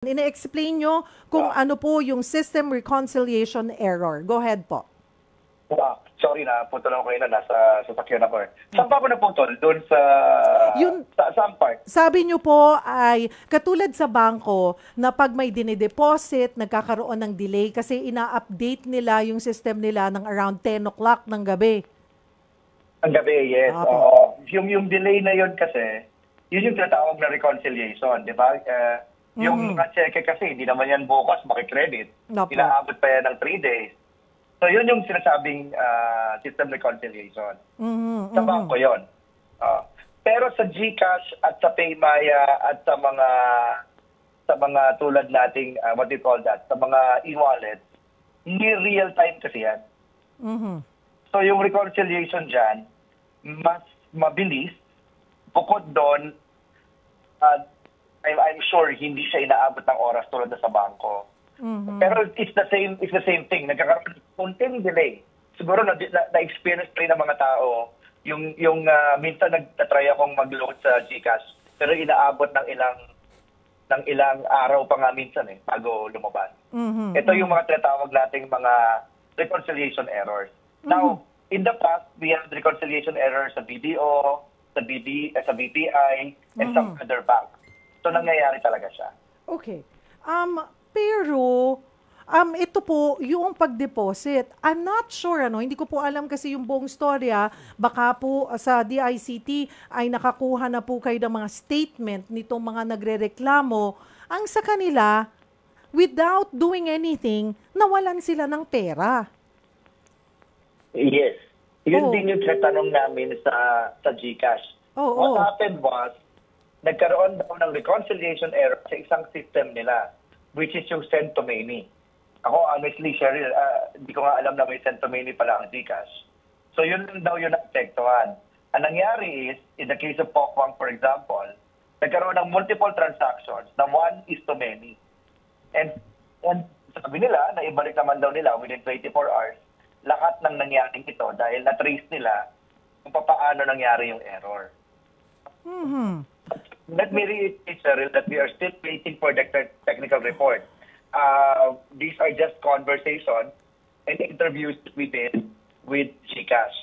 Ine-explain nyo kung ano po yung system reconciliation error. Go ahead po. Sorry na, punto lang ko na nasa sasakyan ako. Saan pa ako naputol? Doon sa saan part? Sabi nyo po ay katulad sa bangko na pag may dinideposit, nagkakaroon ng delay kasi ina-update nila yung system nila ng around 10 o'clock ng gabi. Ang gabi, yes. Oo. Yung delay na yun kasi, yun yung tinatawag na reconciliation, di ba? Yung mga cheque kasi, hindi naman yan bukas makikredit. Inaabot pa yan ng 3 days. So, yun yung sinasabing system reconciliation. Sa bangko yun. Pero sa GCash at sa Paymaya at sa mga tulad nating, what do you call that, sa mga e-wallet, hindi real time kasi yan. So, yung reconciliation dyan, mas mabilis. Bukod doon, I'm sure hindi siya inaabot ng oras tulad na sa bangko. Pero it's the same thing. Nagkakaroon ng konting delay. Siguro na-experience pa rin ng mga tao yung minsan nagtatry akong mag-load sa GCash pero inaabot ng ilang araw pa nga minsan bago lumabas. Ito yung mga tinatawag nating mga reconciliation errors. Now, in the past, we had reconciliation errors sa BDO, sa BPI, and some other banks. So, nangyayari talaga siya. Okay. Pero, ito po, yung pag-deposit, I'm not sure, hindi ko po alam kasi yung buong storya, baka po sa DICT ay nakakuha na po kayo ng mga statement nitong mga nagrereklamo, ang sa kanila, without doing anything, nawalan sila ng pera. Yes. Yun din yung tanong namin sa GCash. What happened was, nagkaroon daw ng reconciliation error sa isang system nila, which is yung send to many. Ako, honestly, Cheryl, hindi ko nga alam na may send to many pala ang GCash. So, yun daw yung naapektuhan. Ang nangyari is, in the case of Pokwang, for example, nagkaroon ng multiple transactions na one is to many. And sabi nila, na ibalik naman daw nila within 24 hours, lahat ng nangyaring ito dahil na-trace nila kung paano nangyari yung error. Let me reiterate, Cheryl, that we are still waiting for the technical report. These are just conversations and interviews that we did with GCash.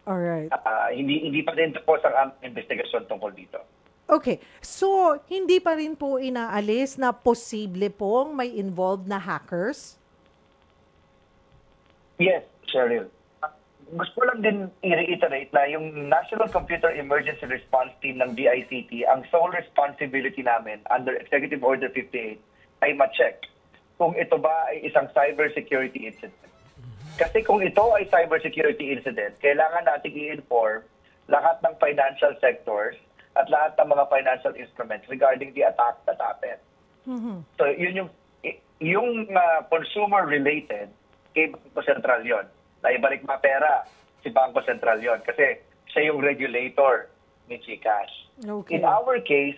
All right. Hindi pa din tapos ang investigasyon tungkol dito. Okay. So, hindi pa rin po inaalis na posible pong may involved na hackers? Yes, Cheryl. Gusto lang din i-reiterate na yung National Computer Emergency Response Team ng DICT, ang sole responsibility namin under Executive Order 58 ay ma-check kung ito ba ay isang cybersecurity incident. Kasi kung ito ay cybersecurity incident, kailangan natin i-inform lahat ng financial sectors at lahat ng mga financial instruments regarding the attack that happened. So yun yung consumer-related, kay Bangko Sentral yun. Naibalik ma pera si Bangko Sentral yon kasi siya yung regulator ni GCash. Okay. In our case,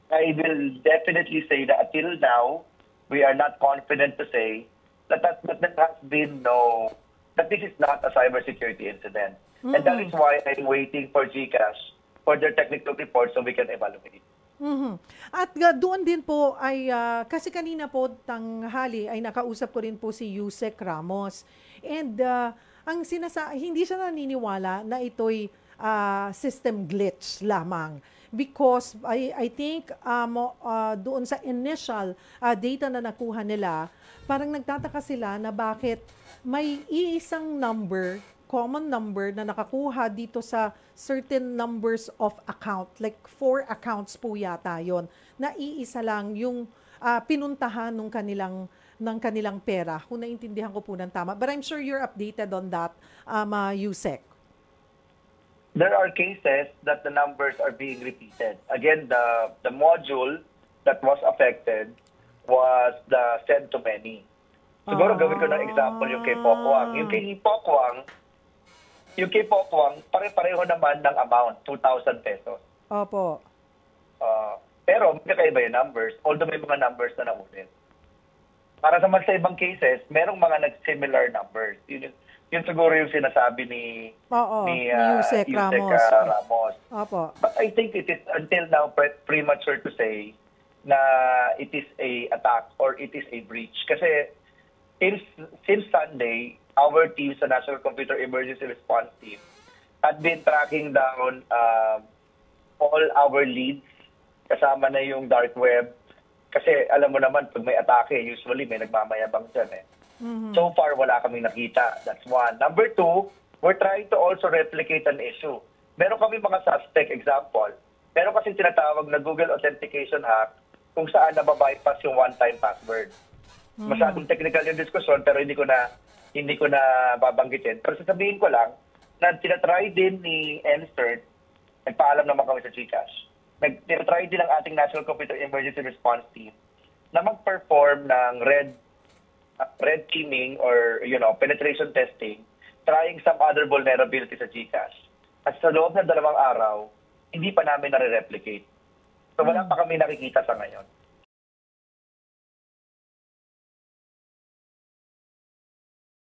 I will definitely say that until now, we are not confident to say that this is not a cybersecurity incident. And that is why I'm waiting for GCash for their technical report so we can evaluate. At doon din po ay, kasi kanina po tanghali ay nakausap ko rin po si Yusek Ramos. And hindi siya naniniwala na ito'y system glitch lamang. Because I think doon sa initial data na nakuha nila, parang nagtataka sila na bakit may iisang number, common number na nakakuha dito sa certain numbers of account, like 4 accounts po yata yon, na iisa lang yung pinuntahan ng kanilang pera. Kung naintindihan ko po ng tama. But I'm sure you're updated on that, Yusek. There are cases that the numbers are being repeated. Again, the module that was affected was the send to many. Siguro gawin ko ng example yung kay Pokwang. Yung kay Pokwang, pare-pareho naman ng amount, 2,000 pesos. Opo. Pero may kakaiba yung numbers, although may mga numbers na naulit. Para sa ibang cases, merong mga nag-similar numbers. Yun siguro yung sinasabi ni Yusek Ramos. Ramos. Opo. But I think it is until now premature to say na it is a attack or it is a breach. Kasi since Sunday, our team sa National Computer Emergency Response Team had been tracking down all our leads, kasama na yung dark web. Kasi alam mo naman, pag may atake, usually may nagmamayabang dyan eh. So far, wala kaming nakita. That's one. Number two, we're trying to also replicate an issue. Meron kami mga suspect, example. Meron kasi tinatawag na Google Authentication Hack kung saan nababypass yung one-time password. Masyadong technical yung diskusyon pero hindi ko na babanggitin. Pero sasabihin ko lang na tinatry din ni NCERT, nagpaalam naman kami sa GCash, tinatry din ang ating National Computer Emergency Response Team na mag-perform ng red teaming or penetration testing, trying some other vulnerability sa GCash. At sa loob ng 2 araw, hindi pa namin nare-replicate. So wala pa kami nakikita sa ngayon.